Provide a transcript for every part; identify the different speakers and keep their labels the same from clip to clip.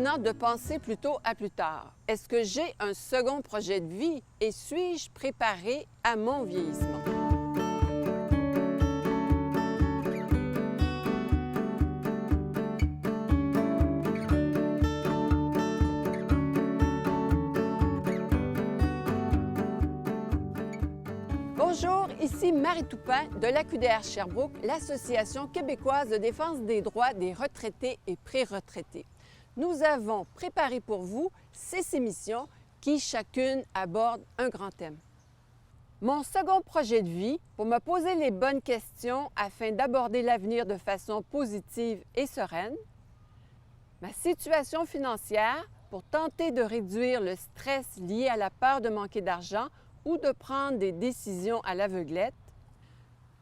Speaker 1: maintenant de penser plutôt à plus tard. Est-ce que j'ai un second projet de vie et suis-je préparée à mon vieillissement? Bonjour, ici Marie Toupin de l'AQDR Sherbrooke, l'Association québécoise de défense des droits des retraités et pré-retraités. Nous avons préparé pour vous 6 émissions qui chacune abordent un grand thème. Mon second projet de vie, pour me poser les bonnes questions afin d'aborder l'avenir de façon positive et sereine. Ma situation financière, pour tenter de réduire le stress lié à la peur de manquer d'argent ou de prendre des décisions à l'aveuglette.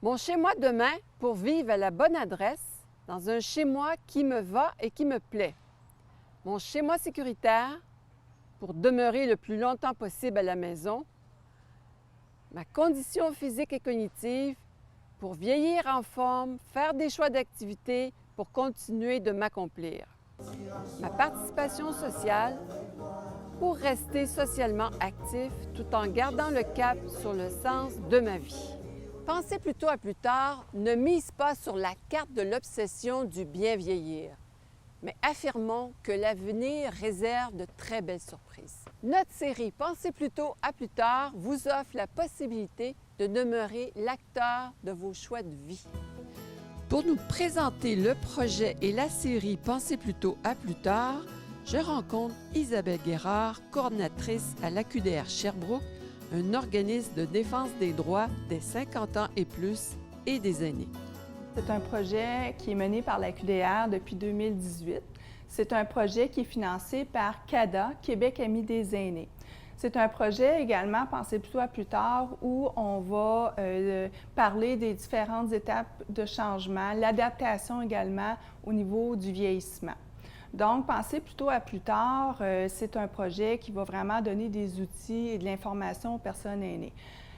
Speaker 1: Mon chez-moi demain pour vivre à la bonne adresse, dans un chez-moi qui me va et qui me plaît. Mon chez-moi sécuritaire pour demeurer le plus longtemps possible à la maison. Ma condition physique et cognitive pour vieillir en forme, faire des choix d'activité pour continuer de m'accomplir. Ma participation sociale pour rester socialement actif tout en gardant le cap sur le sens de ma vie. Pensez plutôt à plus tard, ne mise pas sur la carte de l'obsession du bien vieillir, mais affirmons que l'avenir réserve de très belles surprises. Notre série Pensez plutôt à plus tard vous offre la possibilité de demeurer l'acteur de vos choix de vie. Pour nous présenter le projet et la série Pensez plutôt à plus tard, je rencontre Isabelle Guérard, coordinatrice à l'AQDR Sherbrooke, un organisme de défense des droits des 50 ans et plus et des aînés.
Speaker 2: C'est un projet qui est mené par l'AQDR depuis 2018. C'est un projet qui est financé par CADA, Québec Amis des aînés. C'est un projet également, Pensez plutôt à plus tard, où on va parler des différentes étapes de changement, l'adaptation également au niveau du vieillissement. Donc, Pensez plutôt à plus tard, c'est un projet qui va vraiment donner des outils et de l'information aux personnes aînées.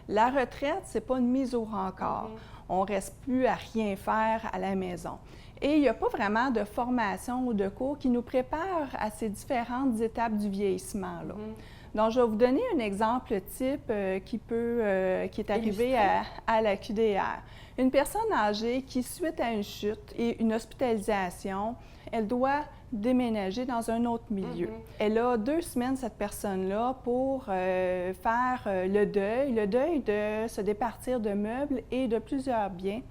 Speaker 2: La retraite, ce n'est pas une mise au rencard. On ne reste plus à rien faire à la maison. Et il n'y a pas vraiment de formation ou de cours qui nous préparent à ces différentes étapes du vieillissement. Donc, je vais vous donner un exemple type qui est arrivé à la QDR. Une personne âgée qui, suite à une chute et une hospitalisation, elle doit déménager dans un autre milieu. Elle a 2 semaines, cette personne-là, pour faire le deuil de se départir de meubles et de plusieurs biens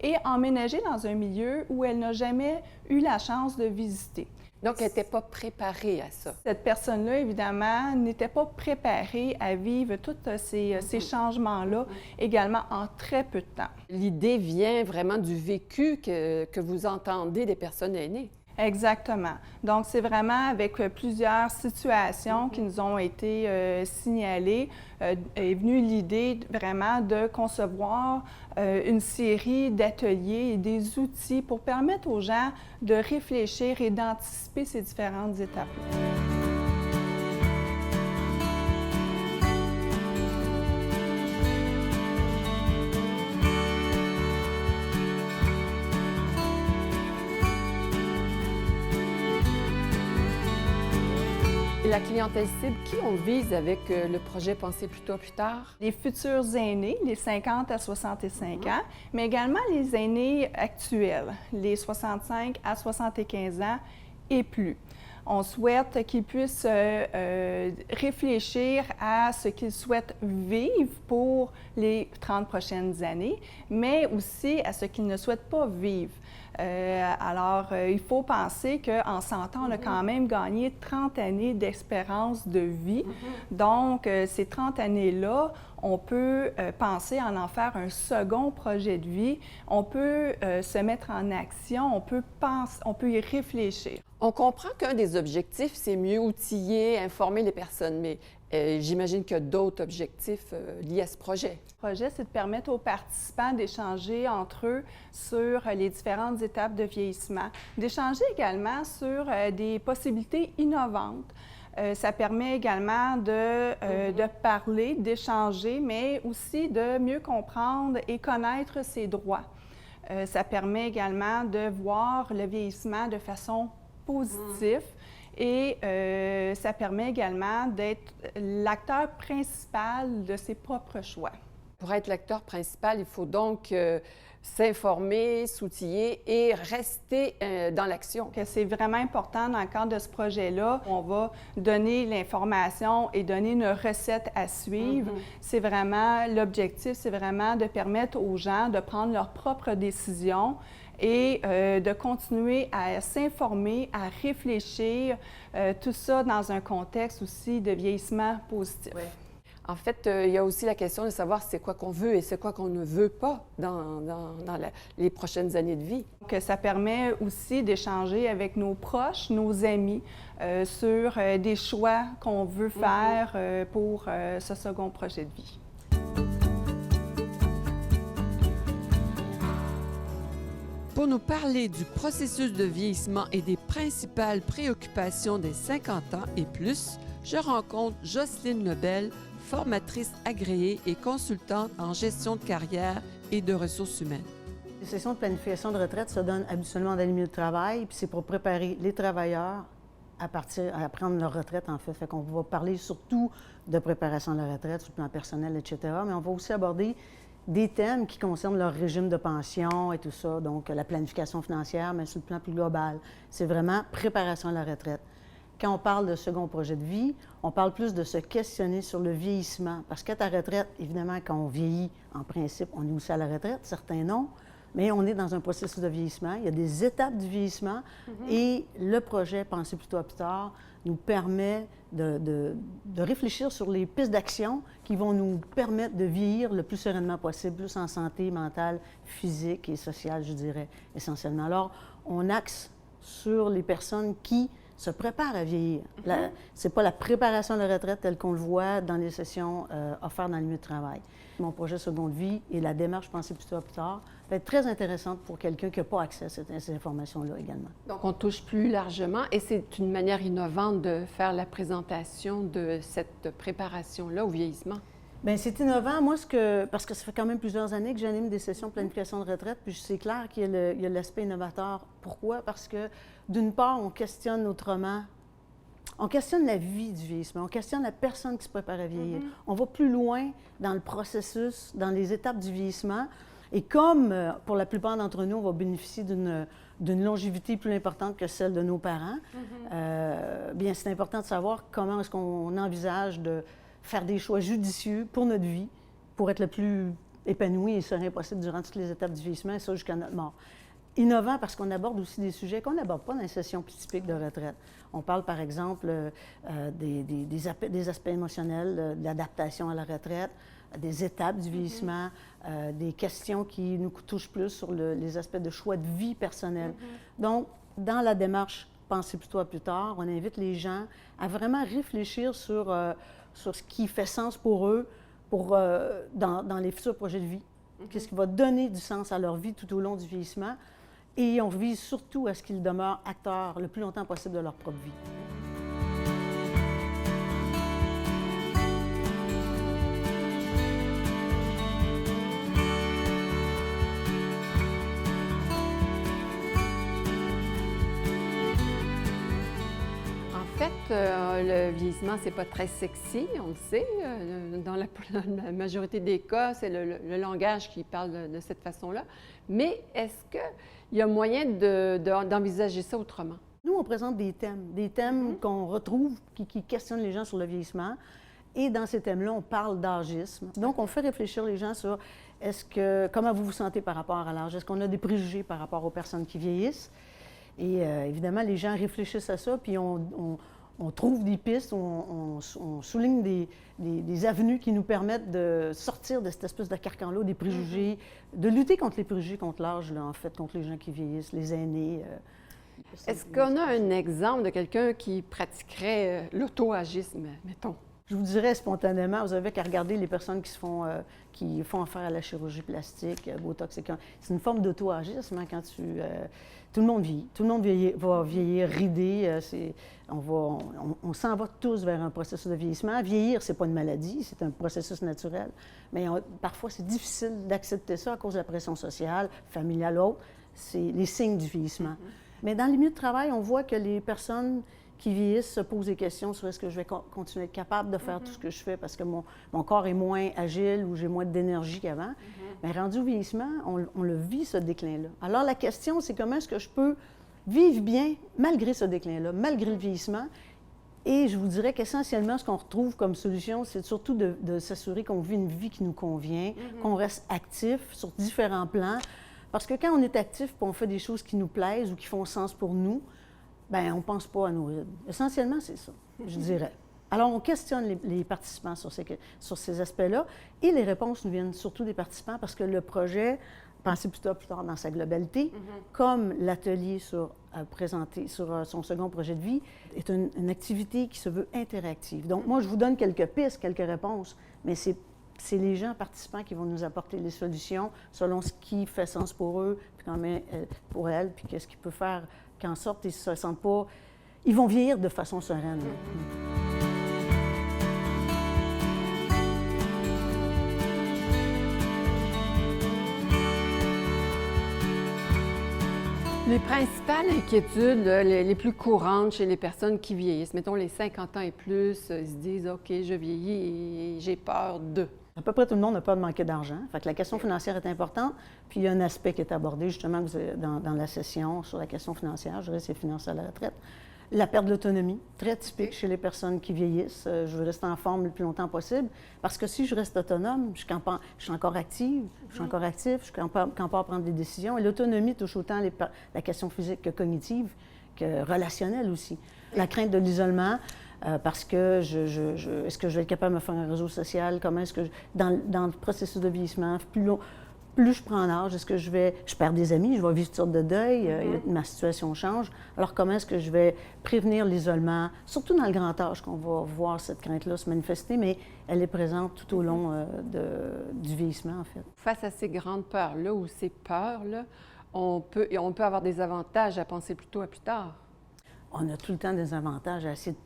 Speaker 2: et emménager dans un milieu où elle n'a jamais eu la chance de visiter.
Speaker 1: Donc, elle n'était pas préparée à ça.
Speaker 2: Cette personne-là, évidemment, n'était pas préparée à vivre tous ces changements-là, également en très peu de temps.
Speaker 1: L'idée vient vraiment du vécu que vous entendez des personnes aînées.
Speaker 2: Exactement. Donc, c'est vraiment avec plusieurs situations qui nous ont été signalées, est venue l'idée vraiment de concevoir une série d'ateliers et des outils pour permettre aux gens de réfléchir et d'anticiper ces différentes étapes-là.
Speaker 1: La clientèle cible, qui on vise avec le projet Pensez plutôt à plus tard?
Speaker 2: Les futurs aînés, les 50 à 65 ans, mais également les aînés actuels, les 65 à 75 ans et plus. On souhaite qu'ils puissent réfléchir à ce qu'ils souhaitent vivre pour les 30 prochaines années, mais aussi à ce qu'ils ne souhaitent pas vivre. Il faut penser qu'en 100 ans, on a quand même gagné 30 années d'espérance de vie. Donc, ces 30 années-là, on peut penser à en faire un second projet de vie. On peut se mettre en action, on peut y réfléchir.
Speaker 1: On comprend qu'un des objectifs, c'est mieux outiller, informer les personnes, mais j'imagine qu'il y a d'autres objectifs liés à ce projet.
Speaker 2: Le projet, c'est de permettre aux participants d'échanger entre eux sur les différentes étapes de vieillissement, d'échanger également sur des possibilités innovantes. Ça permet également de parler, d'échanger, mais aussi de mieux comprendre et connaître ses droits. Ça permet également de voir le vieillissement de façon positive et ça permet également d'être l'acteur principal de ses propres choix.
Speaker 1: Pour être l'acteur principal, il faut donc s'informer, s'outiller et rester dans l'action.
Speaker 2: C'est vraiment important dans le cadre de ce projet-là. On va donner l'information et donner une recette à suivre. C'est vraiment l'objectif, c'est vraiment de permettre aux gens de prendre leurs propres décisions et de continuer à s'informer, à réfléchir, tout ça dans un contexte aussi de vieillissement positif.
Speaker 1: Ouais. En fait, il y a aussi la question de savoir c'est quoi qu'on veut et c'est quoi qu'on ne veut pas dans les prochaines années de vie.
Speaker 2: Donc, ça permet aussi d'échanger avec nos proches, nos amis, sur des choix qu'on veut faire pour ce second projet de vie.
Speaker 1: Pour nous parler du processus de vieillissement et des principales préoccupations des 50 ans et plus, je rencontre Jocelyne Lebel, formatrice agréée et consultante en gestion de carrière et de ressources humaines.
Speaker 3: Les sessions de planification de retraite se donnent habituellement dans les milieux de travail, puis c'est pour préparer les travailleurs à prendre leur retraite, en fait. Fait qu'on va parler surtout de préparation de la retraite, sur le plan personnel, etc., mais on va aussi aborder des thèmes qui concernent leur régime de pension et tout ça, donc la planification financière, mais sur le plan plus global. C'est vraiment préparation à la retraite. Quand on parle de second projet de vie, on parle plus de se questionner sur le vieillissement. Parce qu'à ta retraite, évidemment, quand on vieillit, en principe, on est aussi à la retraite, certains non, mais on est dans un processus de vieillissement. Il y a des étapes du vieillissement et le projet Penser plutôt à plus tard nous permet de réfléchir sur les pistes d'action qui vont nous permettre de vieillir le plus sereinement possible, plus en santé mentale, physique et sociale, je dirais, essentiellement. Alors, on axe sur les personnes qui se préparent à vieillir. Ce n'est pas la préparation de la retraite telle qu'on le voit dans les sessions offertes dans le milieu de travail. Mon projet Seconde Vie et la démarche Penser plutôt à plus tard va être très intéressante pour quelqu'un qui n'a pas accès à ces informations-là également.
Speaker 1: Donc, on touche plus largement et c'est une manière innovante de faire la présentation de cette préparation-là au vieillissement.
Speaker 3: Bien, c'est innovant. Moi, parce que ça fait quand même plusieurs années que j'anime des sessions de planification de retraite, puis c'est clair qu'il y a l'aspect innovateur. Pourquoi? Parce que, d'une part, on questionne autrement. On questionne la vie du vieillissement, on questionne la personne qui se prépare à vieillir. On va plus loin dans le processus, dans les étapes du vieillissement. Et comme, pour la plupart d'entre nous, on va bénéficier d'une longévité plus importante que celle de nos parents, bien, c'est important de savoir comment est-ce qu'on envisage de faire des choix judicieux pour notre vie, pour être le plus épanoui et serein possible durant toutes les étapes du vieillissement, et ça jusqu'à notre mort. Innovant parce qu'on aborde aussi des sujets qu'on n'aborde pas dans les sessions plus typiques de retraite. On parle, par exemple, des aspects émotionnels, de l'adaptation à la retraite, des étapes du vieillissement, des questions qui nous touchent plus sur les aspects de choix de vie personnelle. Donc, dans la démarche Penser plutôt à plus tard, on invite les gens à vraiment réfléchir sur ce qui fait sens pour eux dans les futurs projets de vie. Qu'est-ce qui va donner du sens à leur vie tout au long du vieillissement. Et on vise surtout à ce qu'ils demeurent acteurs le plus longtemps possible de leur propre vie.
Speaker 1: Le vieillissement, c'est pas très sexy, on le sait. Dans la majorité des cas, c'est le langage qui parle de cette façon-là. Mais est-ce qu'il y a moyen d'envisager ça autrement?
Speaker 3: Nous, on présente des thèmes qu'on retrouve, qui questionnent les gens sur le vieillissement. Et dans ces thèmes-là, on parle d'âgisme. Donc, on fait réfléchir les gens sur comment vous vous sentez par rapport à l'âge? Est-ce qu'on a des préjugés par rapport aux personnes qui vieillissent? Et évidemment, les gens réfléchissent à ça, puis on trouve des pistes, on souligne des avenues qui nous permettent de sortir de cette espèce de carcan-là, des préjugés, de lutter contre les préjugés, contre l'âge, en fait, contre les gens qui vieillissent, les aînés.
Speaker 1: Est-ce qu'on a un exemple de quelqu'un qui pratiquerait l'auto-agisme, mettons?
Speaker 3: Je vous dirais spontanément, vous avez qu'à regarder les personnes qui font affaire à la chirurgie plastique, Botox. C'est une forme d'auto-agisme, hein, quand tout le monde vieillit. Tout le monde va vieillir ridé. On s'en va tous vers un processus de vieillissement. Vieillir, c'est pas une maladie, c'est un processus naturel. Mais parfois, c'est difficile d'accepter ça à cause de la pression sociale, familiale, autre. C'est les signes du vieillissement. Mais dans les milieux de travail, on voit que les personnes qui vieillissent se posent des questions sur est-ce que je vais continuer à être capable de faire tout ce que je fais parce que mon corps est moins agile ou j'ai moins d'énergie qu'avant. Mais rendu au vieillissement, on le vit, ce déclin-là. Alors, la question, c'est comment est-ce que je peux vivre bien malgré ce déclin-là, malgré le vieillissement. Et je vous dirais qu'essentiellement, ce qu'on retrouve comme solution, c'est surtout de s'assurer qu'on vit une vie qui nous convient, qu'on reste actif sur différents plans. Parce que quand on est actif et on fait des choses qui nous plaisent ou qui font sens pour nous, bien, on ne pense pas à nos rides. Essentiellement, c'est ça, je dirais. Alors, on questionne les participants sur ces aspects-là et les réponses nous viennent surtout des participants parce que le projet, pensez plus tard dans sa globalité, comme l'atelier présenté sur son second projet de vie, est une activité qui se veut interactive. Donc, moi, je vous donne quelques pistes, quelques réponses, mais c'est les gens participants qui vont nous apporter les solutions selon ce qui fait sens pour eux, puis quand même pour elles, puis qu'est-ce qui peut faire qu'en sorte ils ne se sentent pas... Ils vont vieillir de façon sereine.
Speaker 1: Les principales inquiétudes, les plus courantes chez les personnes qui vieillissent, mettons les 50 ans et plus, ils se disent « OK, je vieillis et j'ai peur de ».
Speaker 3: À peu près tout le monde n'a peur de manquer d'argent. Fait que la question financière est importante. Puis il y a un aspect qui est abordé justement dans la session sur la question financière, je dirais c'est finances à la retraite. La perte de l'autonomie, très typique chez les personnes qui vieillissent. Je veux rester en forme le plus longtemps possible parce que si je reste autonome, je suis encore active, je suis encore actif, je suis encore à prendre des décisions. Et l'autonomie touche autant la question physique que cognitive, que relationnelle aussi. La crainte de l'isolement, parce que est-ce que je vais être capable de me faire un réseau social? Comment est-ce que, dans le processus de vieillissement, plus je prends en âge, est-ce que je perds des amis, je vais vivre toutes sortes de deuil, ma situation change. Alors, comment est-ce que je vais prévenir l'isolement? Surtout dans le grand âge qu'on va voir cette crainte-là se manifester, mais elle est présente tout au long du vieillissement, en fait.
Speaker 1: Face à ces grandes peurs-là ou ces peurs-là, on peut avoir des avantages à penser plutôt à plus tard.
Speaker 3: On a tout le temps des avantages à essayer de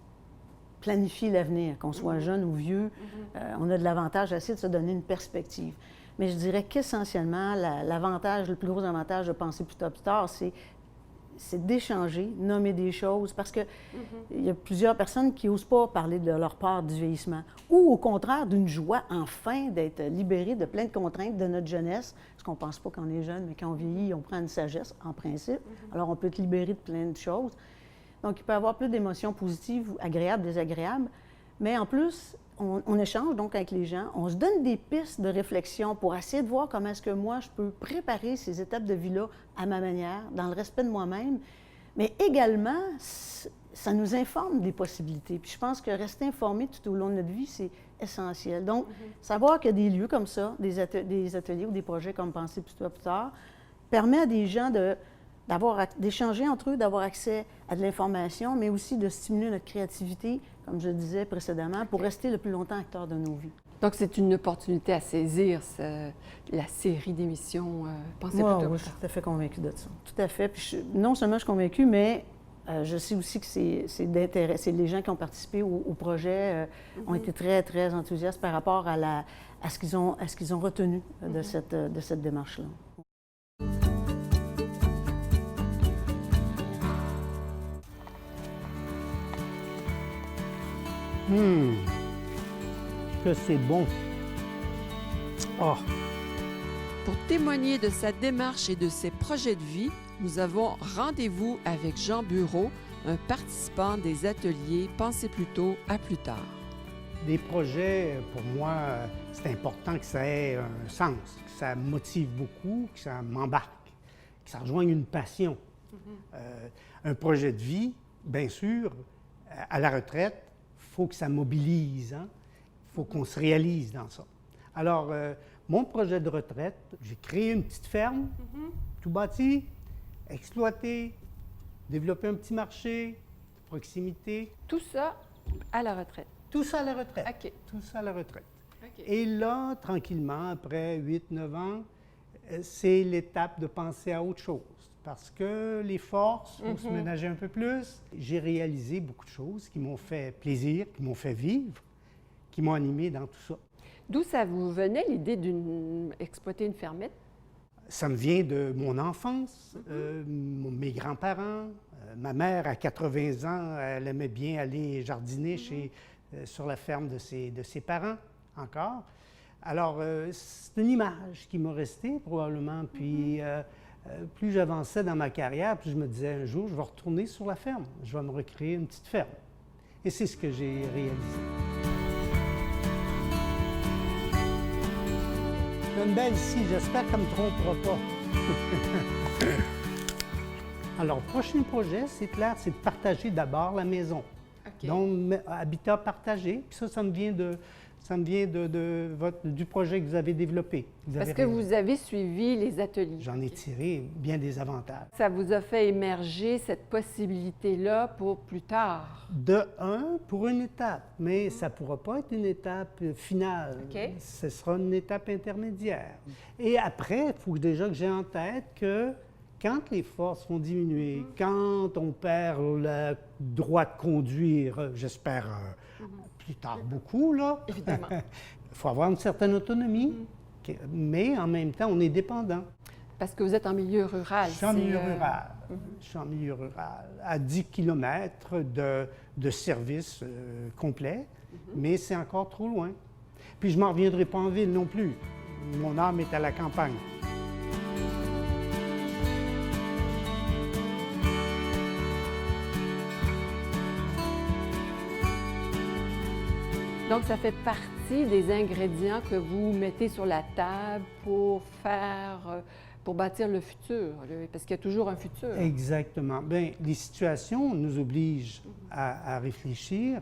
Speaker 3: planifier l'avenir, qu'on soit jeune ou vieux. On a de l'avantage à essayer de se donner une perspective. Mais je dirais qu'essentiellement, le plus gros avantage de penser plus tard, c'est d'échanger, nommer des choses, parce qu'il y a plusieurs personnes qui n'osent pas parler de leur peur du vieillissement, ou au contraire d'une joie enfin d'être libérés de plein de contraintes de notre jeunesse, parce qu'on ne pense pas quand on est jeune, mais quand on vieillit, on prend une sagesse, en principe. Alors on peut être libéré de plein de choses. Donc il peut y avoir plus d'émotions positives, agréables, désagréables, mais en plus, on échange donc avec les gens, on se donne des pistes de réflexion pour essayer de voir comment est-ce que moi, je peux préparer ces étapes de vie-là à ma manière, dans le respect de moi-même. Mais également, ça nous informe des possibilités. Puis je pense que rester informé tout au long de notre vie, c'est essentiel. Donc, savoir qu'il y a des lieux comme ça, des ateliers ou des projets comme Penser plus tard, permet à des gens d'échanger entre eux, d'avoir accès à de l'information, mais aussi de stimuler notre créativité, comme je le disais précédemment, pour rester le plus longtemps acteur de nos vies.
Speaker 1: Donc, c'est une opportunité à saisir, la série d'émissions Pensez plutôt
Speaker 3: Oui, je suis tout à fait convaincue de ça. Tout à fait. Puis non seulement je suis convaincue, mais je sais aussi que c'est d'intérêt. C'est les gens qui ont participé au projet ont été très, très enthousiastes par rapport à ce qu'ils ont retenu de cette démarche-là.
Speaker 4: Que c'est bon. Oh.
Speaker 1: Pour témoigner de sa démarche et de ses projets de vie, nous avons rendez-vous avec Jean Bureau, un participant des ateliers Pensez plutôt à plus tard.
Speaker 4: Des projets, pour moi, c'est important que ça ait un sens, que ça motive beaucoup, que ça m'embarque, que ça rejoigne une passion. Un projet de vie, bien sûr, à la retraite, il faut que ça mobilise, hein? Il faut qu'on se réalise dans ça. Alors, mon projet de retraite, j'ai créé une petite ferme, tout bâti, exploité, développé un petit marché de proximité.
Speaker 1: Tout ça à la retraite.
Speaker 4: Tout ça à la retraite.
Speaker 1: OK.
Speaker 4: Tout ça à la retraite.
Speaker 1: OK.
Speaker 4: Et là, tranquillement, après 8-9 ans, c'est l'étape de penser à autre chose. Parce que les forces, il faut se ménager un peu plus. J'ai réalisé beaucoup de choses qui m'ont fait plaisir, qui m'ont fait vivre, qui m'ont animé dans tout ça.
Speaker 1: D'où ça vous venait l'idée d'exploiter une fermette?
Speaker 4: Ça me vient de mon enfance, mes grands-parents. Ma mère, à 80 ans, elle aimait bien aller jardiner sur la ferme de ses parents, encore. Alors, c'est une image qui m'a resté, probablement. Puis, plus j'avançais dans ma carrière, plus je me disais, un jour, je vais retourner sur la ferme. Je vais me recréer une petite ferme. Et c'est ce que j'ai réalisé. Une belle ici, j'espère qu'elle ne me trompera pas. Alors, le prochain projet, c'est clair, c'est de partager d'abord la maison.
Speaker 1: OK.
Speaker 4: Donc, habitat partagé. Puis ça me vient du projet que vous avez développé.
Speaker 1: Parce que vous avez suivi les ateliers.
Speaker 4: J'en ai tiré bien des avantages.
Speaker 1: Ça vous a fait émerger cette possibilité-là pour plus tard.
Speaker 4: Pour une étape, mais ça ne pourra pas être une étape finale.
Speaker 1: OK.
Speaker 4: Ce sera une étape intermédiaire. Et après, il faut déjà que j'ai en tête que quand les forces vont diminuer, quand on perd le droit de conduire, j'espère plus tard beaucoup, là,
Speaker 1: Évidemment.
Speaker 4: il faut avoir une certaine autonomie, mais en même temps, on est dépendant.
Speaker 1: Parce que vous êtes en milieu rural.
Speaker 4: Je suis en milieu
Speaker 1: c'est,
Speaker 4: rural. Je suis en milieu rural, à 10 km de services complets, mais c'est encore trop loin. Puis je ne m'en reviendrai pas en ville non plus. Mon âme est à la campagne.
Speaker 1: Donc, ça fait partie des ingrédients que vous mettez sur la table pour bâtir le futur, parce qu'il y a toujours un futur.
Speaker 4: Exactement. Bien, les situations nous obligent à réfléchir.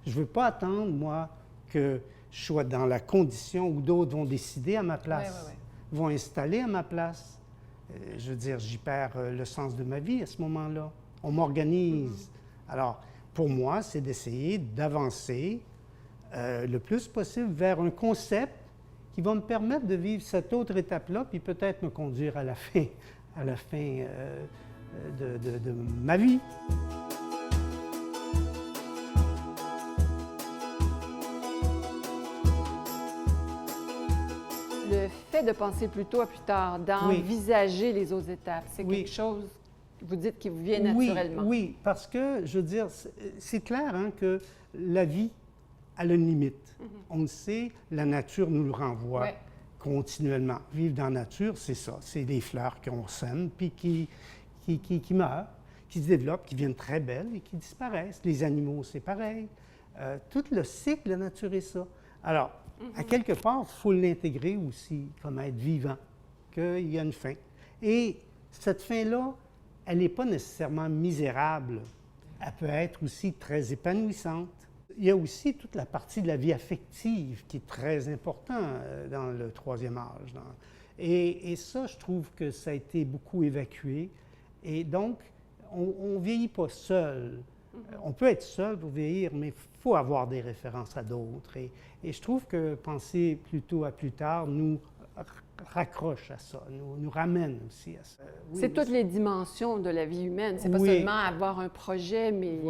Speaker 4: Je ne veux pas attendre, moi, que je sois dans la condition où d'autres vont décider à ma place, vont installer à ma place. Je veux dire, j'y perds le sens de ma vie à ce moment-là. On m'organise. Alors, pour moi, c'est d'essayer d'avancer le plus possible vers un concept qui va me permettre de vivre cette autre étape-là, puis peut-être me conduire à la fin de ma vie.
Speaker 1: Le fait de penser plutôt à plus tard, d'envisager les autres étapes, c'est quelque chose, vous dites, qui vous vient naturellement.
Speaker 4: Oui, parce que, je veux dire, c'est clair hein, que la vie a une limite. On le sait, la nature nous le renvoie continuellement. Vivre dans la nature, c'est ça. C'est des fleurs qu'on sème, puis qui meurent, qui se développent, qui deviennent très belles et qui disparaissent. Les animaux, c'est pareil. Tout le cycle de la nature est ça. Alors, à quelque part, il faut l'intégrer aussi comme être vivant, qu'il y a une fin. Et cette fin-là, elle n'est pas nécessairement misérable. Elle peut être aussi très épanouissante. Il y a aussi toute la partie de la vie affective qui est très importante dans le troisième âge. Et ça, je trouve que ça a été beaucoup évacué. Et donc, on ne vieillit pas seul. On peut être seul pour vieillir, mais il faut avoir des références à d'autres. Et je trouve que penser plutôt à plus tard nous raccroche à ça, nous ramène aussi à ça.
Speaker 1: C'est toutes les dimensions de la vie humaine. C'est pas seulement avoir un projet, mais...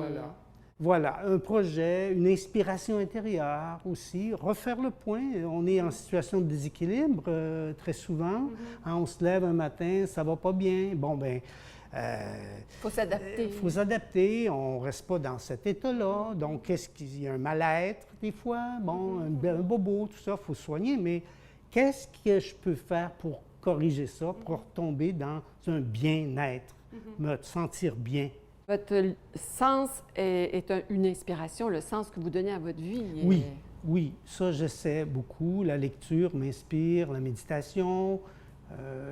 Speaker 4: Voilà, un projet, une inspiration intérieure aussi, refaire le point. On est en situation de déséquilibre très souvent. Hein, on se lève un matin, ça va pas bien. Bon, ben
Speaker 1: faut s'adapter.
Speaker 4: Il faut s'adapter. On reste pas dans cet état-là. Donc, est-ce qu'il y a un mal-être des fois? Bon, un bobo, tout ça, il faut soigner. Mais qu'est-ce que je peux faire pour corriger ça, pour retomber dans un bien-être, me sentir bien?
Speaker 1: Votre sens est une inspiration, le sens que vous donnez à votre vie.
Speaker 4: Oui, ça j'essaie beaucoup. La lecture m'inspire, la méditation,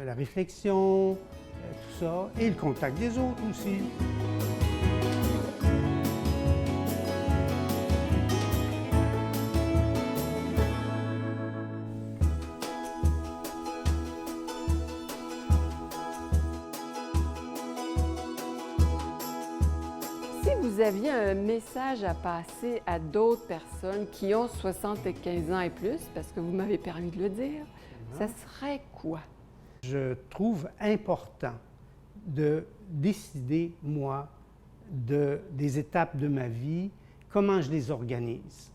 Speaker 4: la réflexion, tout ça, et le contact des autres aussi.
Speaker 1: Si vous aviez un message à passer à d'autres personnes qui ont 75 ans et plus, parce que vous m'avez permis de le dire, ça serait quoi?
Speaker 4: Je trouve important de décider, moi, des étapes de ma vie, comment je les organise,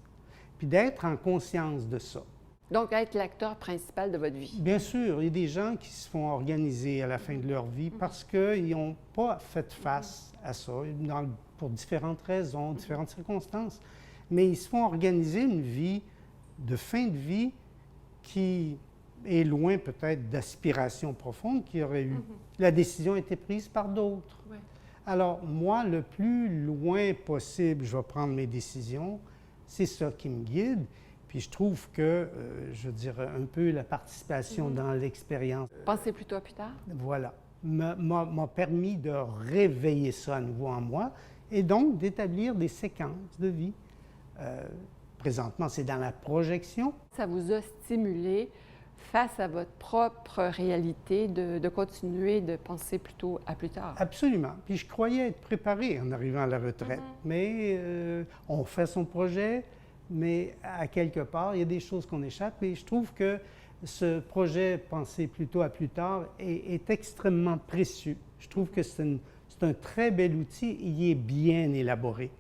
Speaker 4: puis d'être en conscience de ça.
Speaker 1: Donc, être l'acteur principal de votre vie.
Speaker 4: Bien sûr, il y a des gens qui se font organiser à la fin de leur vie parce qu'ils n'ont pas fait face à ça, pour différentes raisons, différentes circonstances. Mais ils se font organiser une vie de fin de vie qui est loin peut-être d'aspirations profondes qu'il y aurait eu. La décision a été prise par d'autres.
Speaker 1: Ouais.
Speaker 4: Alors, moi, le plus loin possible, je vais prendre mes décisions. C'est ça qui me guide. Puis je trouve que, je dirais, un peu la participation dans l'expérience,
Speaker 1: Pensez plutôt à plus tard.
Speaker 4: voilà, m'a permis de réveiller ça à nouveau en moi et donc d'établir des séquences de vie. Présentement, c'est dans la projection.
Speaker 1: Ça vous a stimulé face à votre propre réalité de continuer de penser plutôt à plus tard.
Speaker 4: Absolument. Puis je croyais être préparé en arrivant à la retraite. Mais on fait son projet, mais à quelque part, il y a des choses qu'on échappe. Et je trouve que ce projet Penser plutôt à plus tard est extrêmement précieux. Je trouve que c'est un très bel outil. Il est bien élaboré.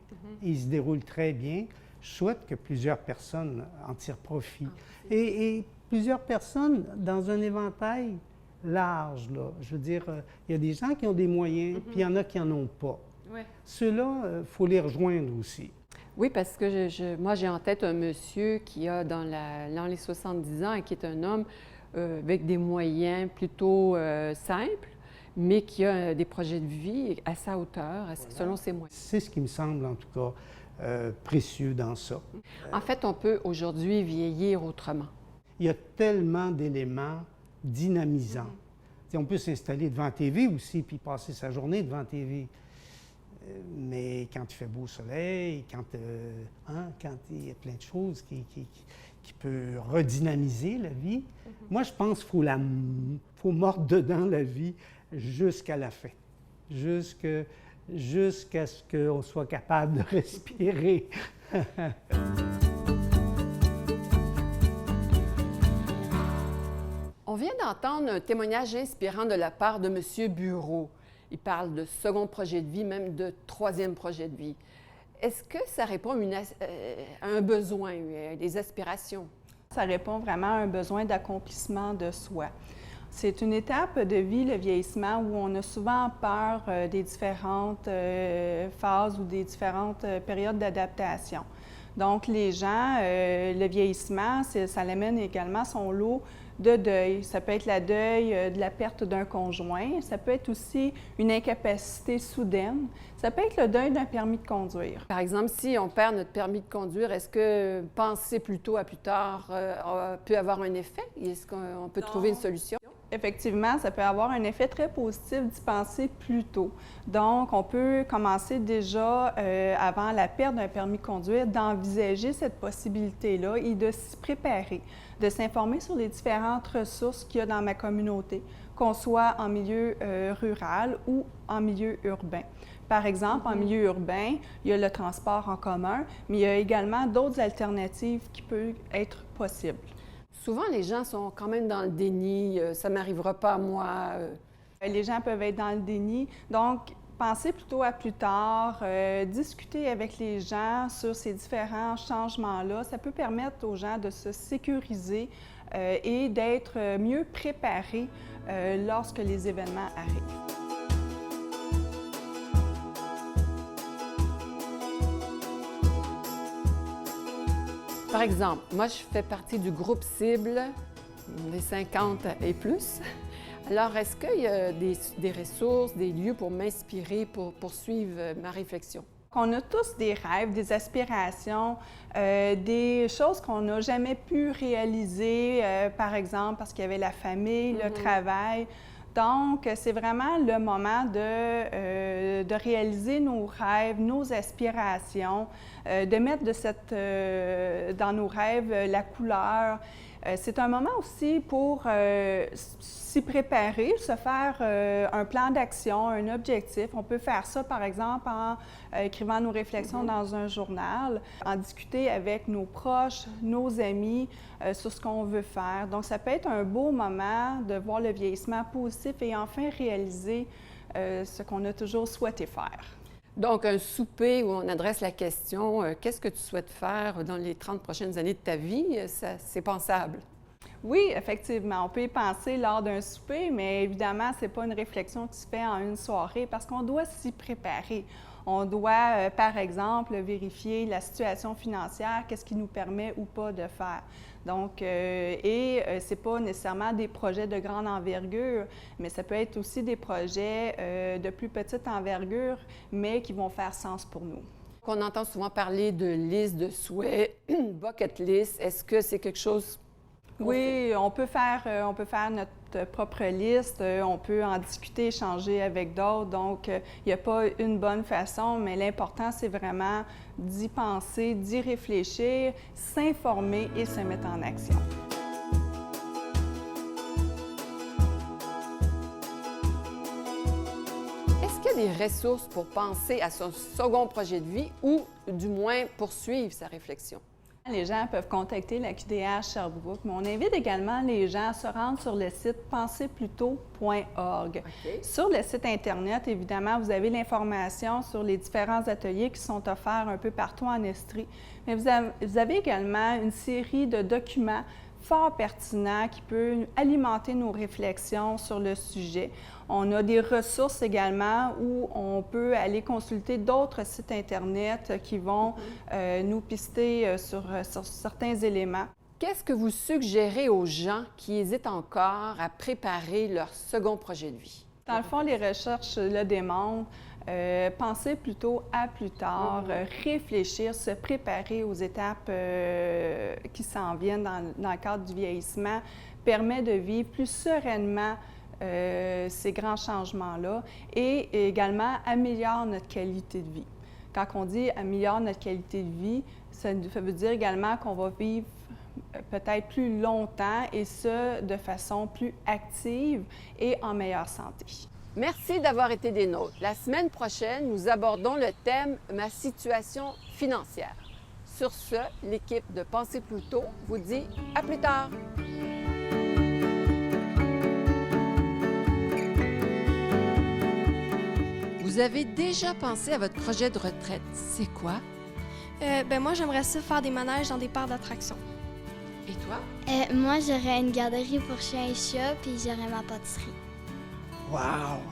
Speaker 4: Il se déroule très bien. Je souhaite que plusieurs personnes en tirent profit. Et plusieurs personnes dans un éventail large, là. Je veux dire, il y a des gens qui ont des moyens, puis il y en a qui n'en ont pas.
Speaker 1: Ouais.
Speaker 4: Ceux-là, il faut les rejoindre aussi.
Speaker 1: Oui, parce que moi, j'ai en tête un monsieur qui a dans les 70 ans et qui est un homme avec des moyens plutôt simples, mais qui a des projets de vie à sa hauteur, selon ses moyens.
Speaker 4: C'est ce qui me semble, en tout cas, précieux dans ça.
Speaker 1: En fait, on peut aujourd'hui vieillir autrement.
Speaker 4: Il y a tellement d'éléments dynamisants. On peut s'installer devant la TV aussi, puis passer sa journée devant la TV. Mais quand il fait beau soleil, quand il y a plein de choses qui peuvent redynamiser la vie, moi, je pense qu'il faut mordre dedans la vie jusqu'à la fin, jusqu'à ce qu'on soit capable de respirer.
Speaker 1: On vient d'entendre un témoignage inspirant de la part de M. Bureau. Il parle de second projet de vie, même de troisième projet de vie. Est-ce que ça répond à un besoin, à des aspirations?
Speaker 2: Ça répond vraiment à un besoin d'accomplissement de soi. C'est une étape de vie, le vieillissement, où on a souvent peur des différentes phases ou des différentes périodes d'adaptation. Donc, les gens, le vieillissement, ça l'amène également son lot de deuil. Ça peut être le deuil de la perte d'un conjoint, ça peut être aussi une incapacité soudaine, ça peut être le deuil d'un permis de conduire.
Speaker 1: Par exemple, si on perd notre permis de conduire, est-ce que penser plutôt à plus tard peut avoir un effet? Est-ce qu'on peut trouver une solution?
Speaker 2: Effectivement, ça peut avoir un effet très positif d'y penser plus tôt. Donc, on peut commencer déjà, avant la perte d'un permis de conduire, d'envisager cette possibilité-là et de s'y préparer, de s'informer sur les différentes ressources qu'il y a dans ma communauté, qu'on soit en milieu rural ou en milieu urbain. Par exemple, en milieu urbain, il y a le transport en commun, mais il y a également d'autres alternatives qui peuvent être possibles.
Speaker 1: Souvent, les gens sont quand même dans le déni. Ça ne m'arrivera pas à moi.
Speaker 2: Les gens peuvent être dans le déni. Donc, pensez plutôt à plus tard, discuter avec les gens sur ces différents changements-là. Ça peut permettre aux gens de se sécuriser et d'être mieux préparés lorsque les événements arrivent.
Speaker 1: Par exemple, moi, je fais partie du groupe cible des 50 et plus. Alors, est-ce qu'il y a des ressources, des lieux pour m'inspirer, pour poursuivre ma réflexion?
Speaker 2: On a tous des rêves, des aspirations, des choses qu'on n'a jamais pu réaliser, par exemple parce qu'il y avait la famille, le travail. Donc, c'est vraiment le moment de réaliser nos rêves, nos aspirations, de mettre dans nos rêves la couleur. C'est un moment aussi pour s'y préparer, se faire un plan d'action, un objectif. On peut faire ça, par exemple, en écrivant nos réflexions dans un journal, en discuter avec nos proches, nos amis sur ce qu'on veut faire. Donc, ça peut être un beau moment de voir le vieillissement positif et enfin réaliser ce qu'on a toujours souhaité faire.
Speaker 1: Donc, un souper où on adresse la question qu'est-ce que tu souhaites faire dans les 30 prochaines années de ta vie? C'est pensable.
Speaker 2: Oui, effectivement, on peut y penser lors d'un souper, mais évidemment, ce n'est pas une réflexion qui se fait en une soirée parce qu'on doit s'y préparer. On doit, par exemple, vérifier la situation financière, qu'est-ce qui nous permet ou pas de faire. Donc, ce n'est pas nécessairement des projets de grande envergure, mais ça peut être aussi des projets de plus petite envergure, mais qui vont faire sens pour nous.
Speaker 1: On entend souvent parler de liste de souhaits, bucket list. Est-ce que c'est quelque chose?
Speaker 2: Oui, on peut faire notre propre liste, on peut en discuter, échanger avec d'autres. Donc, il n'y a pas une bonne façon, mais l'important, c'est vraiment d'y penser, d'y réfléchir, s'informer et se mettre en action.
Speaker 1: Est-ce qu'il y a des ressources pour penser à son second projet de vie ou du moins poursuivre sa réflexion?
Speaker 2: Les gens peuvent contacter la QDR Sherbrooke, mais on invite également les gens à se rendre sur le site penserplutôt.org.
Speaker 1: Okay.
Speaker 2: Sur le site Internet, évidemment, vous avez l'information sur les différents ateliers qui sont offerts un peu partout en Estrie, mais vous avez également une série de documents fort pertinents qui peuvent alimenter nos réflexions sur le sujet. On a des ressources également où on peut aller consulter d'autres sites Internet qui vont nous pister sur certains éléments.
Speaker 1: Qu'est-ce que vous suggérez aux gens qui hésitent encore à préparer leur second projet de vie?
Speaker 2: Dans le fond, les recherches le démontrent. Penser plutôt à plus tard, réfléchir, se préparer aux étapes qui s'en viennent dans le cadre du vieillissement permet de vivre plus sereinement ces grands changements-là et également améliore notre qualité de vie. Quand on dit améliore notre qualité de vie, ça veut dire également qu'on va vivre peut-être plus longtemps et ce, de façon plus active et en meilleure santé.
Speaker 1: Merci d'avoir été des nôtres. La semaine prochaine, nous abordons le thème « Ma situation financière ». Sur ce, l'équipe de Pensez Plutôt vous dit à plus tard! Vous avez déjà pensé à votre projet de retraite. C'est quoi?
Speaker 5: Moi, j'aimerais ça faire des manèges dans des parcs d'attractions.
Speaker 1: Et toi?
Speaker 6: Moi, j'aurais une garderie pour chiens et chats, puis j'aurais ma pâtisserie.
Speaker 4: Wow!